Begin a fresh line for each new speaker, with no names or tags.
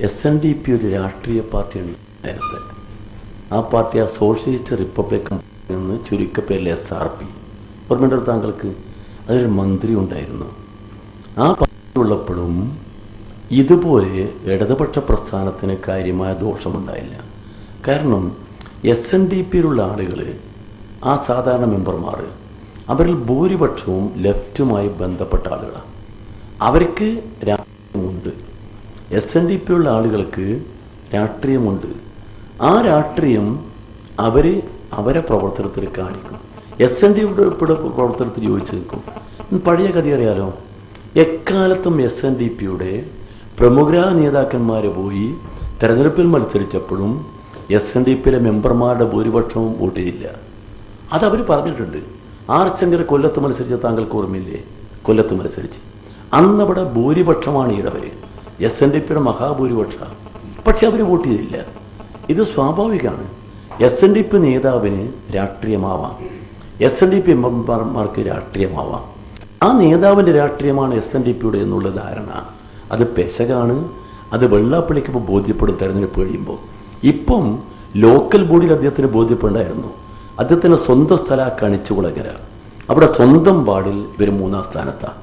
SNDP ഒരു രാഷ്ട്രീയ പാർട്ടിയാണ് നേരത്തെ. ആ പാർട്ടി സോഷ്യലിസ്റ്റ് റിപ്പബ്ലിക്കൻ എന്ന് ചുരുക്കപ്പേരിൽ SRP. ഓർമ്മയുണ്ടോ താങ്കൾക്ക്? അതിലൊരു മന്ത്രി ഉണ്ടായിരുന്നു. ആ പാർട്ടി ഉള്ളപ്പോഴും ഇതുപോലെ ഇടതുപക്ഷ പ്രസ്ഥാനത്തിന് കാര്യമായ ദോഷമുണ്ടായില്ല. കാരണം SNDPയിലുള്ള ആളുകൾ, ആ സാധാരണ മെമ്പർമാർ, അവരിൽ ഭൂരിപക്ഷവും ലെഫ്റ്റുമായി ബന്ധപ്പെട്ട ആളുകളാണ്. അവർക്ക് രാഷ്ട്രീയമുണ്ട്. SNDPയുള്ള ആളുകൾക്ക് രാഷ്ട്രീയമുണ്ട്. ആ രാഷ്ട്രീയം അവരെ പ്രവർത്തനത്തിൽ കാണിക്കും. SNDPയുടെ പ്രവർത്തനത്തിൽ ചോദിച്ചു നിൽക്കും. പഴയ കഥ അറിയാലോ. എക്കാലത്തും SNDPയുടെ പ്രമുഖ നേതാക്കന്മാർ പോയി തെരഞ്ഞെടുപ്പിൽ മത്സരിച്ചപ്പോഴും SNDPയിലെ മെമ്പർമാരുടെ ഭൂരിപക്ഷവും വോട്ട് ചെയ്തില്ല. അതവർ പറഞ്ഞിട്ടുണ്ട്. R. ശങ്കർ കൊല്ലത്ത് മത്സരിച്ച താങ്കൾക്ക് ഓർമ്മയില്ലേ? കൊല്ലത്ത് മത്സരിച്ച് അന്നവിടെ ഭൂരിപക്ഷമാണ് ഇടവർ, SNDPയുടെ മഹാഭൂരിപക്ഷ. പക്ഷെ അവർ വോട്ട് ചെയ്തില്ല. ഇത് സ്വാഭാവികമാണ്. SNDP നേതാവിന് രാഷ്ട്രീയമാവാം, SNDP മെമ്പർമാർക്ക് രാഷ്ട്രീയമാവാം. ആ നേതാവിൻ്റെ രാഷ്ട്രീയമാണ് SNDPയുടെ എന്നുള്ള ധാരണ അത് പെശകാണ്. അത് വെള്ളാപ്പള്ളിക്ക് ഇപ്പോൾ ബോധ്യപ്പെടും തെരഞ്ഞെടുപ്പ് കഴിയുമ്പോൾ. ഇപ്പം ലോക്കൽ ബോഡിയിൽ അദ്ദേഹത്തിന് ബോധ്യപ്പെടായിരുന്നു. അദ്ദേഹത്തിന് സ്വന്തം സ്ഥലം കണിച്ചുകുളങ്ങര. അവിടെ സ്വന്തം വാർഡിൽ ഇവർ 3-ാം സ്ഥാനത്താണ്.